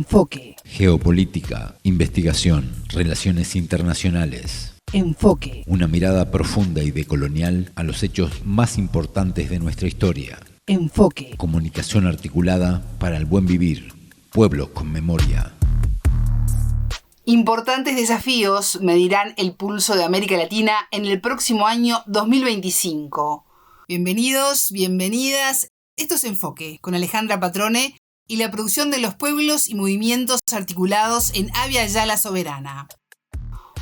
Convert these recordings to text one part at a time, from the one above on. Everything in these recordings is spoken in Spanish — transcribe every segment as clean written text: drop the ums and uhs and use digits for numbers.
Enfoque. Geopolítica, investigación, relaciones internacionales. Enfoque. Una mirada profunda y decolonial a los hechos más importantes de nuestra historia. Enfoque. Comunicación articulada para el buen vivir. Pueblos con memoria. Importantes desafíos medirán el pulso de América Latina en el próximo año 2025. Bienvenidos, bienvenidas. Esto es Enfoque, con Alejandra Patrone y la producción de los pueblos y movimientos articulados en Avia Yala Soberana.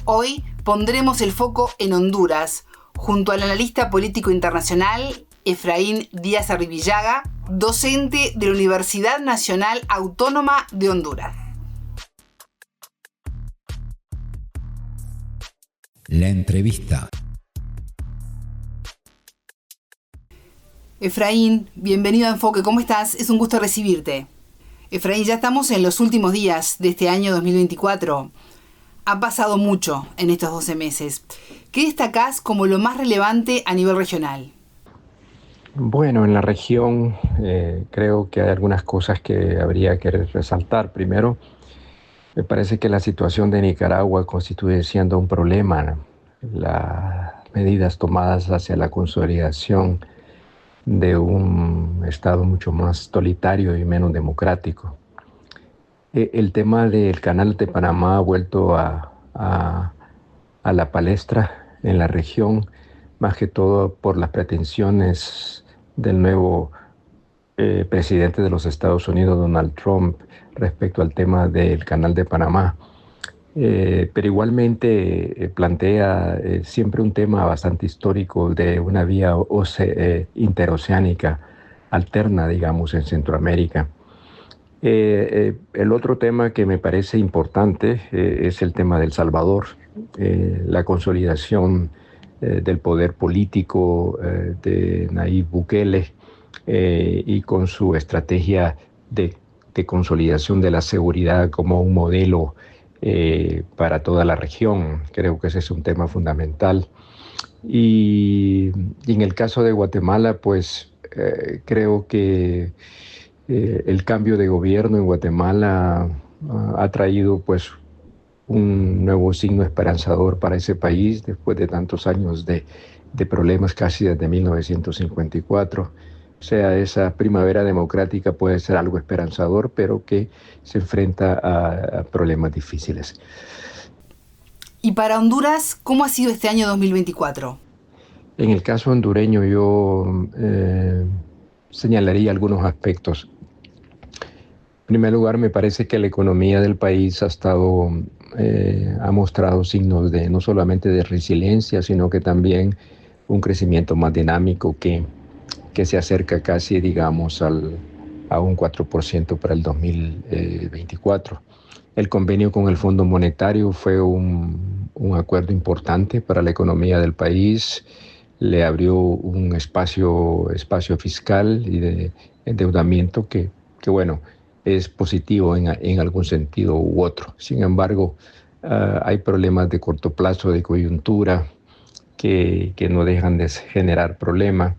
Hoy pondremos el foco en Honduras, junto al analista político internacional Efraín Díaz Arribillaga, docente de la Universidad Nacional Autónoma de Honduras. La entrevista. Efraín, bienvenido a Enfoque. ¿Cómo estás? Es un gusto recibirte. Efraín, ya estamos en los últimos días de este año 2024. Ha pasado mucho en estos 12 meses. ¿Qué destacás como lo más relevante a nivel regional? Bueno, en la región creo que hay algunas cosas que habría que resaltar. Primero, me parece que la situación de Nicaragua constituye siendo un problema. Las medidas tomadas hacia la consolidación de un Estado mucho más totalitario y menos democrático. El tema del Canal de Panamá ha vuelto a la palestra en la región, más que todo por las pretensiones del nuevo presidente de los Estados Unidos, Donald Trump, respecto al tema del Canal de Panamá. Pero igualmente plantea siempre un tema bastante histórico de una vía interoceánica alterna, digamos, en Centroamérica. El otro tema que me parece importante es el tema del Salvador, la consolidación del poder político de Nayib Bukele y con su estrategia de consolidación de la seguridad como un modelo para toda la región. Creo que ese es un tema fundamental. Y en el caso de Guatemala, pues creo que el cambio de gobierno en Guatemala ha traído pues un nuevo signo esperanzador para ese país después de tantos años de problemas casi desde 1954. O sea, esa primavera democrática puede ser algo esperanzador, pero que se enfrenta a problemas difíciles. Y para Honduras, ¿cómo ha sido este año 2024? En el caso hondureño yo señalaría algunos aspectos. En primer lugar, me parece que la economía del país ha mostrado signos de no solamente de resiliencia, sino que también un crecimiento más dinámico que se acerca casi, digamos, a un 4% para el 2024. El convenio con el Fondo Monetario fue un acuerdo importante para la economía del país. Le abrió un espacio fiscal y de endeudamiento que bueno, es positivo en algún sentido u otro. Sin embargo, hay problemas de corto plazo, de coyuntura, que no dejan de generar problemas,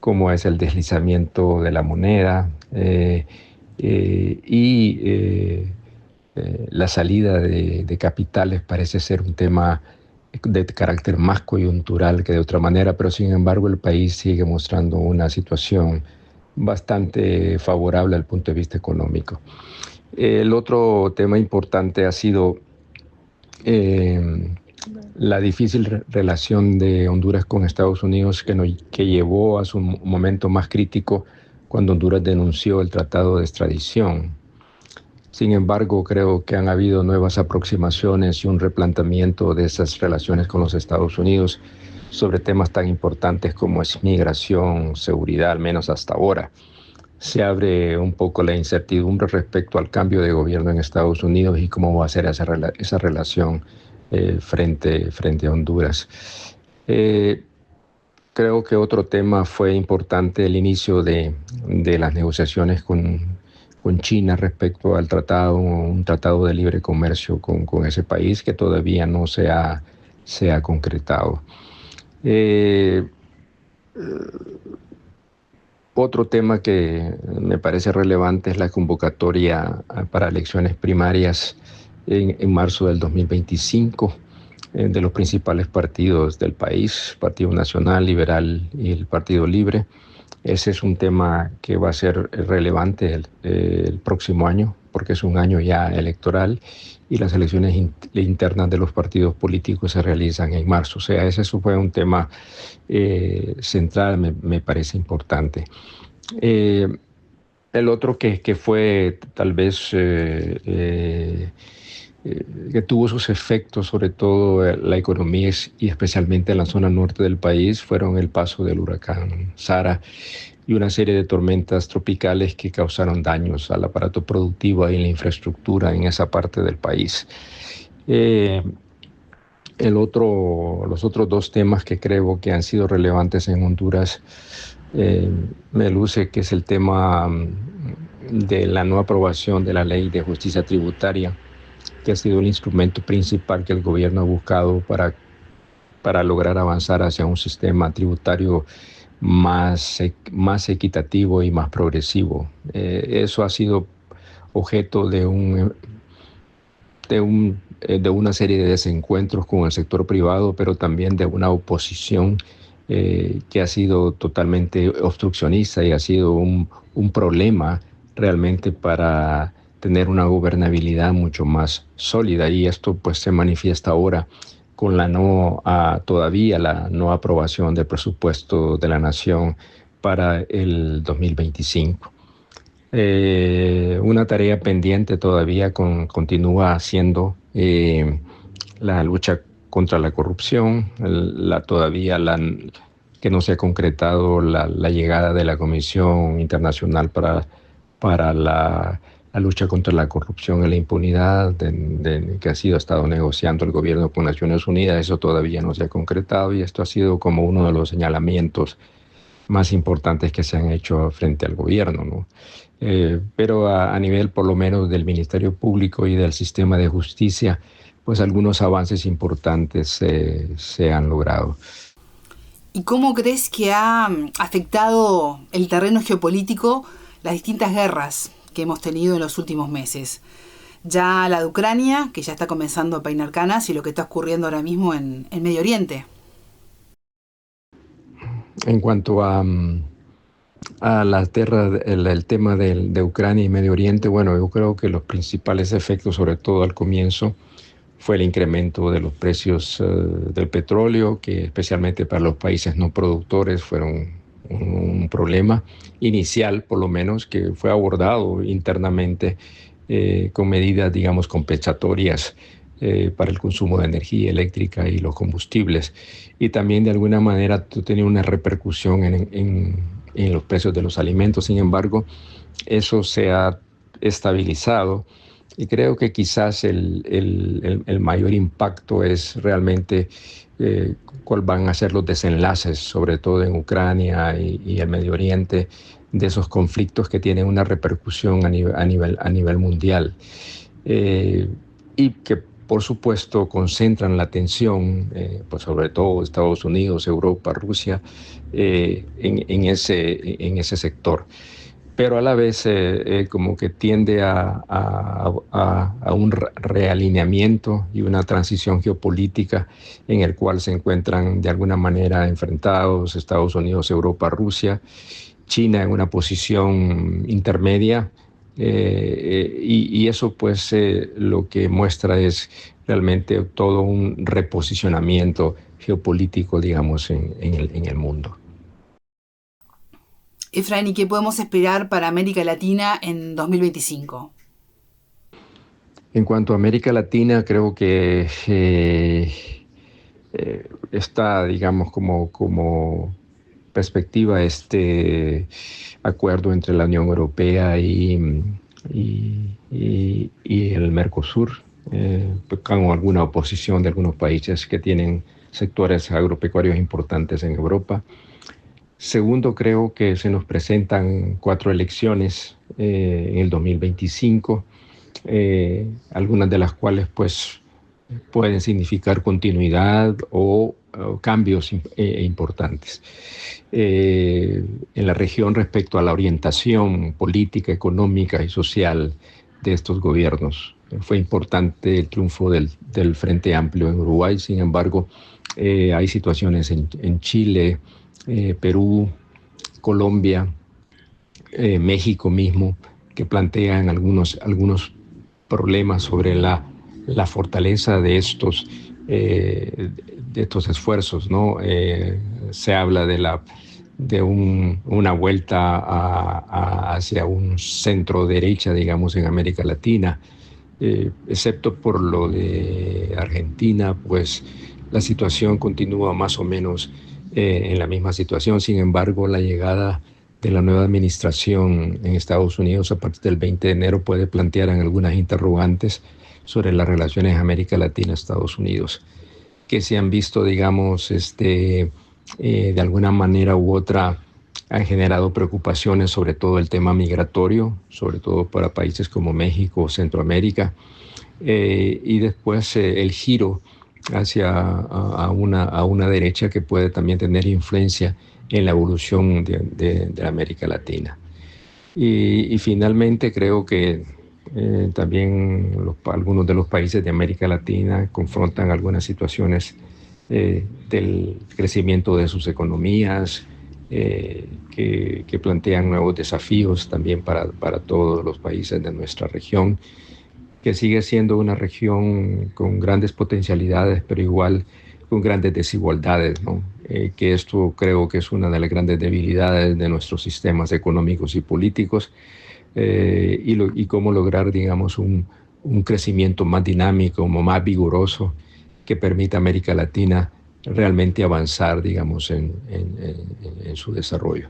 como es el deslizamiento de la moneda la salida de capitales parece ser un tema de carácter más coyuntural que de otra manera, pero sin embargo el país sigue mostrando una situación bastante favorable al punto de vista económico. El otro tema importante ha sido la difícil relación de Honduras con Estados Unidos que llevó a su momento más crítico cuando Honduras denunció el tratado de extradición. Sin embargo, creo que han habido nuevas aproximaciones y un replanteamiento de esas relaciones con los Estados Unidos sobre temas tan importantes como es migración, seguridad, al menos hasta ahora. Se abre un poco la incertidumbre respecto al cambio de gobierno en Estados Unidos y cómo va a ser esa relación frente a Honduras. Creo que otro tema fue importante el inicio de las negociaciones con China respecto al un tratado de libre comercio con ese país que todavía no se ha concretado. Otro tema que me parece relevante es la convocatoria para elecciones primarias en marzo del 2025 de los principales partidos del país, Partido Nacional, Liberal y el Partido Libre. Ese es un tema que va a ser relevante el próximo año, porque es un año ya electoral y las elecciones internas de los partidos políticos se realizan en marzo. O sea, ese fue un tema central, me parece importante. El otro que fue tal vez que tuvo sus efectos, sobre todo la economía y especialmente en la zona norte del país, fueron el paso del huracán Sara y una serie de tormentas tropicales que causaron daños al aparato productivo y la infraestructura en esa parte del país. Los otros dos temas que creo que han sido relevantes en Honduras, me luce que es el tema de la no aprobación de la ley de justicia tributaria, que ha sido el instrumento principal que el gobierno ha buscado para lograr avanzar hacia un sistema tributario más equitativo y más progresivo. Eso ha sido objeto de una serie de desencuentros con el sector privado, pero también de una oposición que ha sido totalmente obstruccionista y ha sido un problema realmente para tener una gobernabilidad mucho más sólida, y esto pues se manifiesta ahora con todavía la no aprobación del presupuesto de la nación para el 2025. Una tarea pendiente todavía continúa siendo la lucha contra la corrupción, que no se ha concretado la llegada de la Comisión Internacional para la lucha contra la corrupción y la impunidad que ha estado negociando el gobierno con Naciones Unidas. Eso todavía no se ha concretado y esto ha sido como uno de los señalamientos más importantes que se han hecho frente al gobierno, ¿no? Pero a nivel por lo menos del Ministerio Público y del sistema de justicia, pues algunos avances importantes se han logrado. ¿Y cómo crees que ha afectado el terreno geopolítico las distintas guerras que hemos tenido en los últimos meses? Ya la de Ucrania, que ya está comenzando a peinar canas, y lo que está ocurriendo ahora mismo en Medio Oriente. En cuanto a el tema de Ucrania y Medio Oriente, bueno, yo creo que los principales efectos, sobre todo al comienzo, fue el incremento de los precios del petróleo, que especialmente para los países no productores fueron un problema inicial, por lo menos, que fue abordado internamente con medidas, digamos, compensatorias para el consumo de energía eléctrica y los combustibles. Y también, de alguna manera, tenía una repercusión en los precios de los alimentos. Sin embargo, eso se ha estabilizado y creo que quizás el mayor impacto es realmente cuáles van a ser los desenlaces, sobre todo en Ucrania y el Medio Oriente, de esos conflictos que tienen una repercusión a nivel mundial y que por supuesto concentran la atención, pues sobre todo Estados Unidos, Europa, Rusia, en ese sector. Pero a la vez como que tiende a un realineamiento y una transición geopolítica en el cual se encuentran de alguna manera enfrentados Estados Unidos, Europa, Rusia, China en una posición intermedia, y eso pues lo que muestra es realmente todo un reposicionamiento geopolítico, digamos, en el mundo. Efraín, ¿y qué podemos esperar para América Latina en 2025? En cuanto a América Latina, creo que está, digamos, como perspectiva este acuerdo entre la Unión Europea y el Mercosur, con alguna oposición de algunos países que tienen sectores agropecuarios importantes en Europa. Segundo, creo que se nos presentan 4 elecciones en el 2025, algunas de las cuales pues pueden significar continuidad o cambios importantes. En la región respecto a la orientación política, económica y social de estos gobiernos. Fue importante el triunfo del Frente Amplio en Uruguay, sin embargo, hay situaciones en Chile, Perú, Colombia, México mismo, que plantean algunos problemas sobre la fortaleza de estos esfuerzos, ¿no? Se habla de una vuelta hacia un centro derecha, digamos, en América Latina, excepto por lo de Argentina, pues la situación continúa más o menos en la misma situación. Sin embargo, la llegada de la nueva administración en Estados Unidos a partir del 20 de enero puede plantear algunas interrogantes sobre las relaciones América Latina-Estados Unidos, que se han visto, digamos, de alguna manera u otra, han generado preocupaciones sobre todo el tema migratorio, sobre todo para países como México o Centroamérica, y después el giro hacia una derecha que puede también tener influencia en la evolución de América Latina. Y finalmente creo que también algunos de los países de América Latina confrontan algunas situaciones del crecimiento de sus economías, que plantean nuevos desafíos también para todos los países de nuestra región, que sigue siendo una región con grandes potencialidades, pero igual con grandes desigualdades, ¿no? Que esto creo que es una de las grandes debilidades de nuestros sistemas económicos y políticos, y cómo lograr, digamos, un crecimiento más dinámico, más vigoroso, que permita a América Latina realmente avanzar, digamos, en su desarrollo.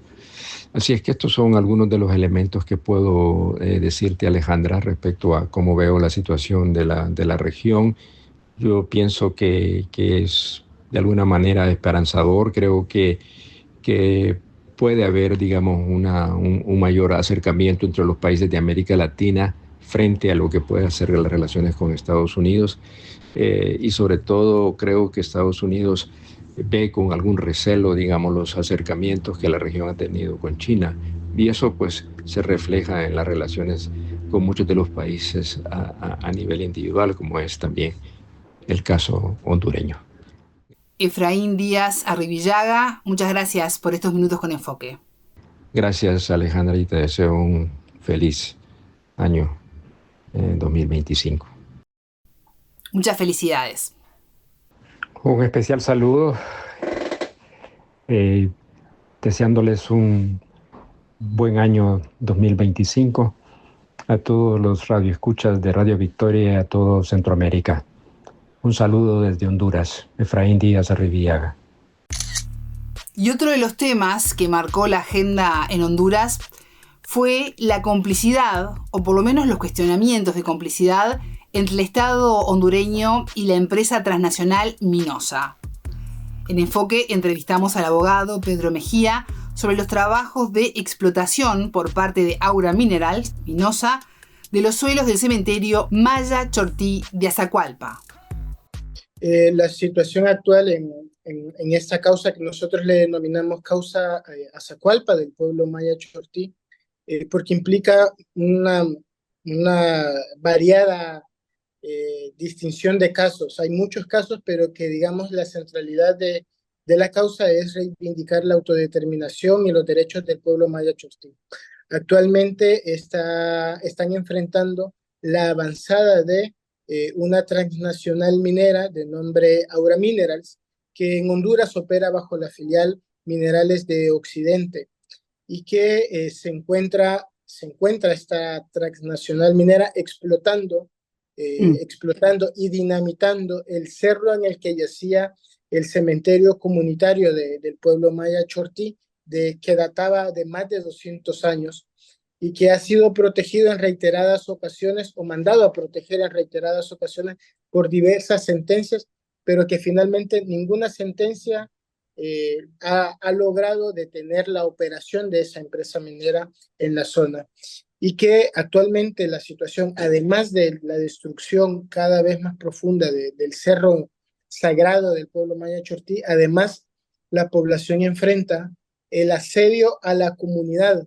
Así es que estos son algunos de los elementos que puedo decirte, Alejandra, respecto a cómo veo la situación de la región. Yo pienso que es de alguna manera esperanzador. Creo que puede haber, digamos, un mayor acercamiento entre los países de América Latina frente a lo que puede hacer las relaciones con Estados Unidos. Y sobre todo creo que Estados Unidos ve con algún recelo, digamos, los acercamientos que la región ha tenido con China. Y eso pues se refleja en las relaciones con muchos de los países a nivel individual, como es también el caso hondureño. Efraín Díaz Arribillaga, muchas gracias por estos minutos con Enfoque. Gracias, Alejandra, y te deseo un feliz año 2025. Muchas felicidades. Un especial saludo, eh, deseándoles un buen año 2025 a todos los radioescuchas de Radio Victoria y a todo Centroamérica. Un saludo desde Honduras, Efraín Díaz Arribillaga. Y otro de los temas que marcó la agenda en Honduras fue la complicidad, o por lo menos los cuestionamientos de complicidad, entre el Estado hondureño y la empresa transnacional Minosa. En Enfoque entrevistamos al abogado Pedro Mejía sobre los trabajos de explotación por parte de Aura Minerals, Minosa, de los suelos del cementerio Maya Chortí de Azacualpa. La situación actual en esta causa que nosotros le denominamos causa Azacualpa del pueblo Maya Chortí, porque implica una variada distinción de casos. Hay muchos casos, pero que digamos la centralidad de la causa es reivindicar la autodeterminación y los derechos del pueblo Maya Chortí. Actualmente están enfrentando la avanzada de una transnacional minera de nombre Aura Minerals, que en Honduras opera bajo la filial Minerales de Occidente y que se encuentra esta transnacional minera explotando y dinamitando el cerro en el que yacía el cementerio comunitario del pueblo Maya Chortí, que databa de más de 200 años y que ha sido protegido en reiteradas ocasiones o mandado a proteger en reiteradas ocasiones por diversas sentencias, pero que finalmente ninguna sentencia ha logrado detener la operación de esa empresa minera en la zona. y que actualmente la situación, además de la destrucción cada vez más profunda del cerro sagrado del pueblo maya Chortí, además la población enfrenta el asedio a la comunidad.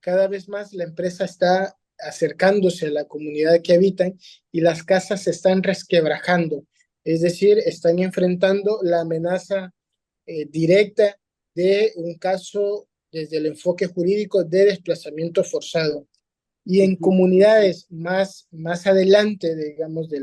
Cada vez más la empresa está acercándose a la comunidad que habitan y las casas se están resquebrajando, es decir, están enfrentando la amenaza directa de un caso desde el enfoque jurídico de desplazamiento forzado. Y en comunidades más adelante, digamos, de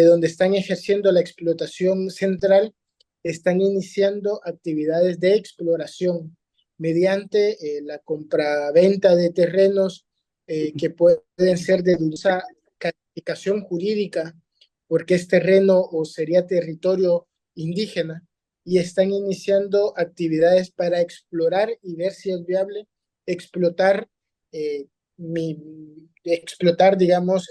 donde están ejerciendo la explotación central, están iniciando actividades de exploración mediante la compraventa de terrenos que pueden ser de dudosa calificación jurídica, porque es terreno o sería territorio indígena, y están iniciando actividades para explorar y ver si es viable explotar, eh, digamos,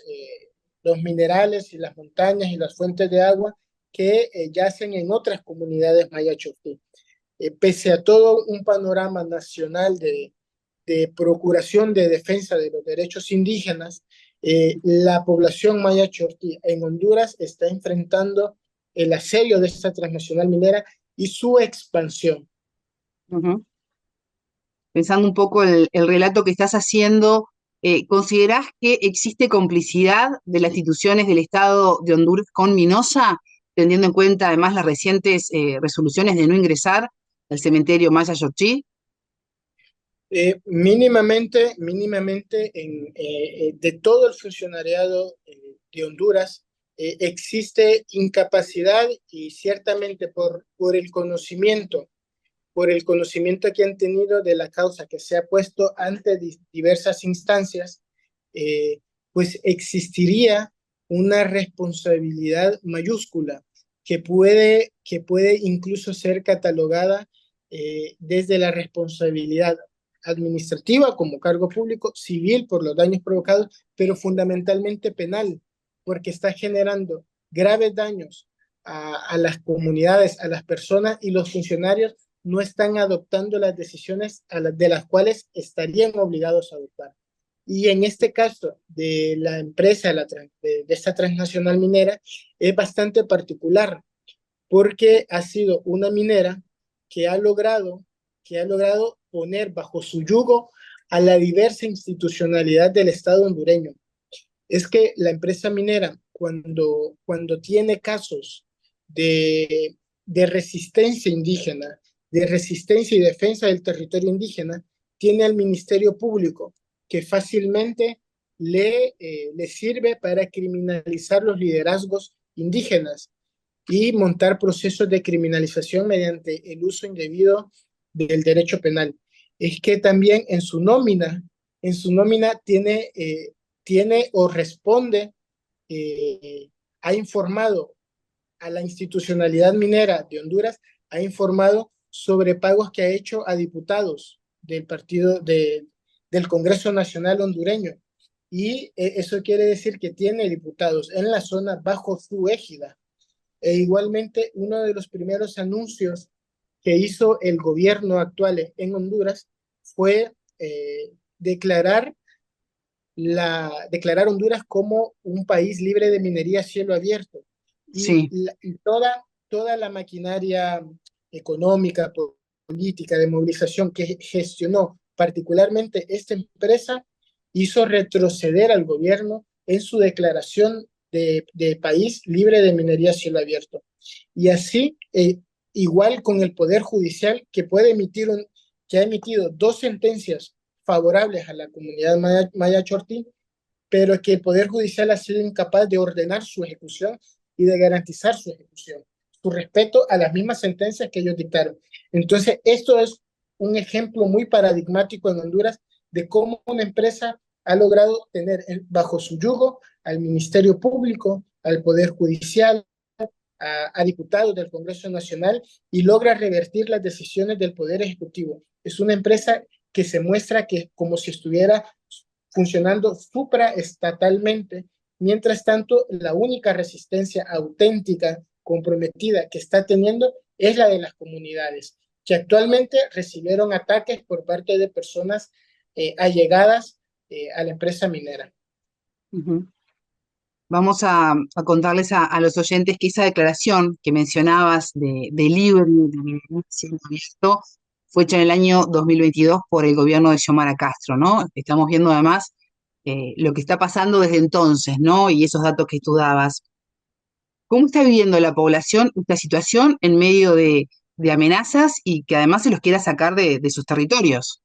los minerales y las montañas y las fuentes de agua que yacen en otras comunidades maya Chortí. Pese a todo un panorama nacional de procuración de defensa de los derechos indígenas, la población maya Chortí en Honduras está enfrentando el asedio de esta transnacional minera y su expansión. Pensando un poco el relato que estás haciendo, ¿considerás que existe complicidad de las instituciones del Estado de Honduras con Minosa, teniendo en cuenta además las recientes resoluciones de no ingresar al cementerio Maya Chortí? Mínimamente de todo el funcionariado de Honduras existe incapacidad y ciertamente por el conocimiento que han tenido de la causa que se ha puesto ante diversas instancias, pues existiría una responsabilidad mayúscula que puede incluso ser catalogada desde la responsabilidad administrativa como cargo público, civil por los daños provocados, pero fundamentalmente penal, porque está generando graves daños a las comunidades, a las personas, y los funcionarios no están adoptando las decisiones de las cuales estarían obligados a adoptar. Y en este caso de la empresa, de esta transnacional minera, es bastante particular porque ha sido una minera que ha logrado poner bajo su yugo a la diversa institucionalidad del Estado hondureño. Es que la empresa minera, cuando tiene casos de resistencia indígena, de resistencia y defensa del territorio indígena, tiene al Ministerio Público, que fácilmente le sirve para criminalizar los liderazgos indígenas y montar procesos de criminalización mediante el uso indebido del derecho penal. Es que también en su nómina tiene o responde, ha informado a la institucionalidad minera de Honduras, ha informado sobre pagos que ha hecho a diputados del del Congreso Nacional hondureño. Y eso quiere decir que tiene diputados en la zona bajo su égida. E igualmente, uno de los primeros anuncios que hizo el gobierno actual en Honduras fue declarar Honduras como un país libre de minería a cielo abierto. Y, Sí. y toda la maquinaria económica, política, de movilización que gestionó particularmente esta empresa, hizo retroceder al gobierno en su declaración de país libre de minería a cielo abierto. Y así, igual con el Poder Judicial, que ha emitido 2 sentencias favorables a la comunidad maya Chortí, pero que el Poder Judicial ha sido incapaz de ordenar su ejecución y de garantizar su ejecución, su respeto a las mismas sentencias que ellos dictaron. Entonces, esto es un ejemplo muy paradigmático en Honduras de cómo una empresa ha logrado tener bajo su yugo al Ministerio Público, al Poder Judicial, a diputados del Congreso Nacional, y logra revertir las decisiones del Poder Ejecutivo. Es una empresa que se muestra que como si estuviera funcionando supraestatalmente. Mientras tanto, la única resistencia auténtica, comprometida que está teniendo es la de las comunidades, que actualmente recibieron ataques por parte de personas allegadas a la empresa minera. Uh-huh. Vamos a contarles a los oyentes que esa declaración que mencionabas de libre de siendo abierto fue hecha en el año 2022 por el gobierno de Xiomara Castro, ¿no? Estamos viendo además lo que está pasando desde entonces, ¿no? Y esos datos que tú dabas. ¿Cómo está viviendo la población esta situación en medio de amenazas y que además se los quiera sacar de sus territorios?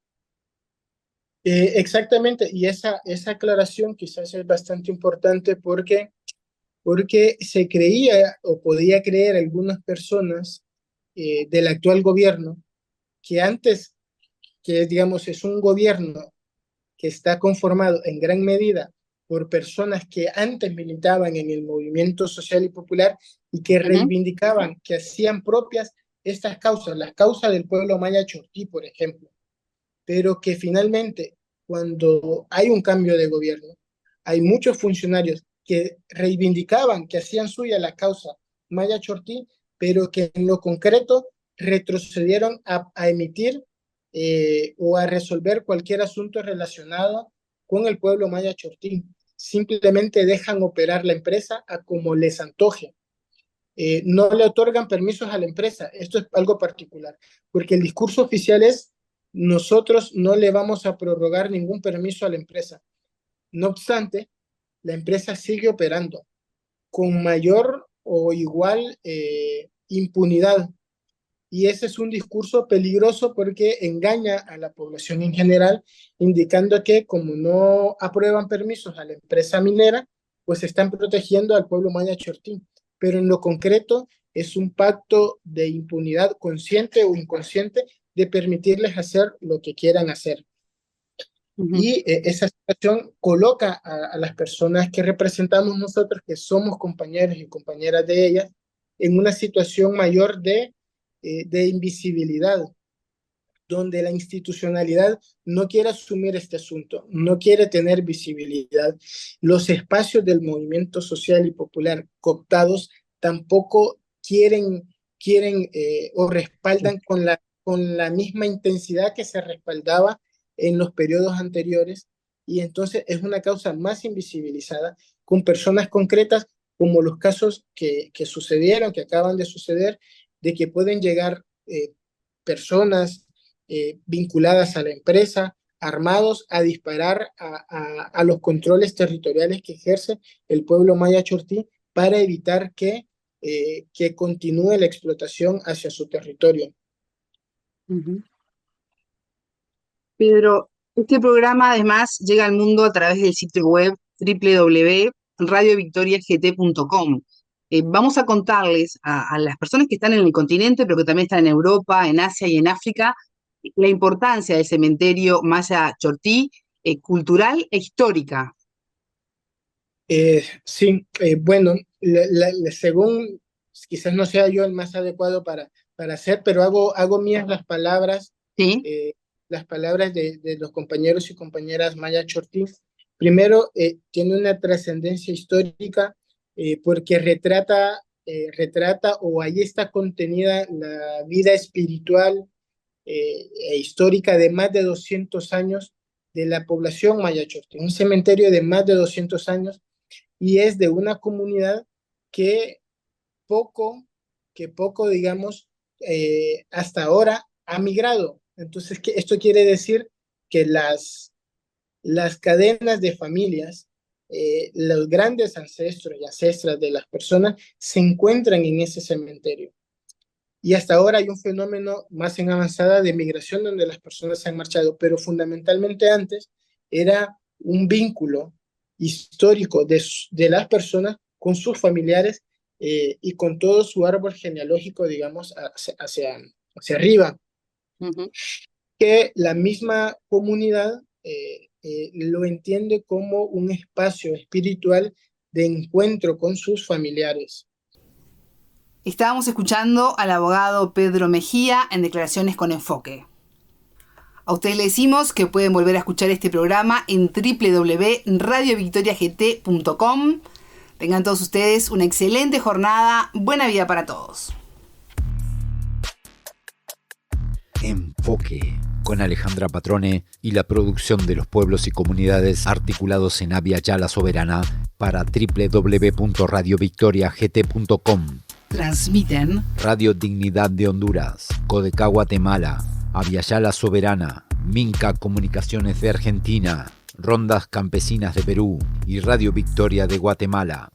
Exactamente, y esa aclaración quizás es bastante importante porque se creía o podía creer algunas personas del actual gobierno que antes, que digamos es un gobierno que está conformado en gran medida por personas que antes militaban en el movimiento social y popular y que reivindicaban, que hacían propias estas causas, las causas del pueblo maya chortí, por ejemplo, pero que finalmente, cuando hay un cambio de gobierno, hay muchos funcionarios que reivindicaban, que hacían suya la causa maya chortí, pero que en lo concreto retrocedieron a emitir o a resolver cualquier asunto relacionado con el pueblo maya chortí. Simplemente dejan operar la empresa a como les antoje. No le otorgan permisos a la empresa. Esto es algo particular, porque el discurso oficial es: nosotros no le vamos a prorrogar ningún permiso a la empresa. No obstante, la empresa sigue operando con mayor o igual impunidad. Y ese es un discurso peligroso porque engaña a la población en general, indicando que como no aprueban permisos a la empresa minera, pues están protegiendo al pueblo maya chortí. Pero en lo concreto es un pacto de impunidad consciente o inconsciente de permitirles hacer lo que quieran hacer. Y esa situación coloca a las personas que representamos nosotros, que somos compañeros y compañeras de ellas, en una situación mayor de invisibilidad, donde la institucionalidad no quiere asumir este asunto, no quiere tener visibilidad. Los espacios del movimiento social y popular cooptados tampoco quieren o respaldan con la misma intensidad que se respaldaba en los periodos anteriores, y entonces es una causa más invisibilizada, con personas concretas, como los casos que sucedieron, que acaban de suceder, de que pueden llegar personas vinculadas a la empresa, armados, a disparar a los controles territoriales que ejerce el pueblo maya chortí para evitar que continúe la explotación hacia su territorio. Pedro, este programa además llega al mundo a través del sitio web www.radiovictoriagt.com. Vamos a contarles a las personas que están en el continente, pero que también están en Europa, en Asia y en África, la importancia del cementerio maya chortí, cultural e histórica. Sí, bueno, según, quizás no sea yo el más adecuado para hacer, pero hago mías las palabras, ¿sí? Las palabras de los compañeros y compañeras maya chortí. Primero, tiene una trascendencia histórica porque retrata o ahí está contenida la vida espiritual e histórica de más de 200 años de la población maya chortí, un cementerio de más de 200 años, y es de una comunidad que poco, digamos, hasta ahora ha migrado. Entonces, esto quiere decir que las cadenas de familias, los grandes ancestros y ancestras de las personas se encuentran en ese cementerio. Y hasta ahora hay un fenómeno más en avanzada de migración donde las personas se han marchado, pero fundamentalmente antes era un vínculo histórico de las personas con sus familiares y con todo su árbol genealógico, digamos, hacia arriba. Que la misma comunidad lo entiende como un espacio espiritual de encuentro con sus familiares. Estábamos escuchando al abogado Pedro Mejía en Declaraciones con Enfoque. A ustedes les decimos que pueden volver a escuchar este programa en www.radiovictoriagt.com. Tengan todos ustedes una excelente jornada. Buena vida para todos. Enfoque. con Alejandra Patrone y la producción de los pueblos y comunidades articulados en Abya Yala Soberana para www.radiovictoriagt.com. Transmiten Radio Dignidad de Honduras, Codecá Guatemala, Abya Yala Soberana, Minca Comunicaciones de Argentina, Rondas Campesinas de Perú y Radio Victoria de Guatemala.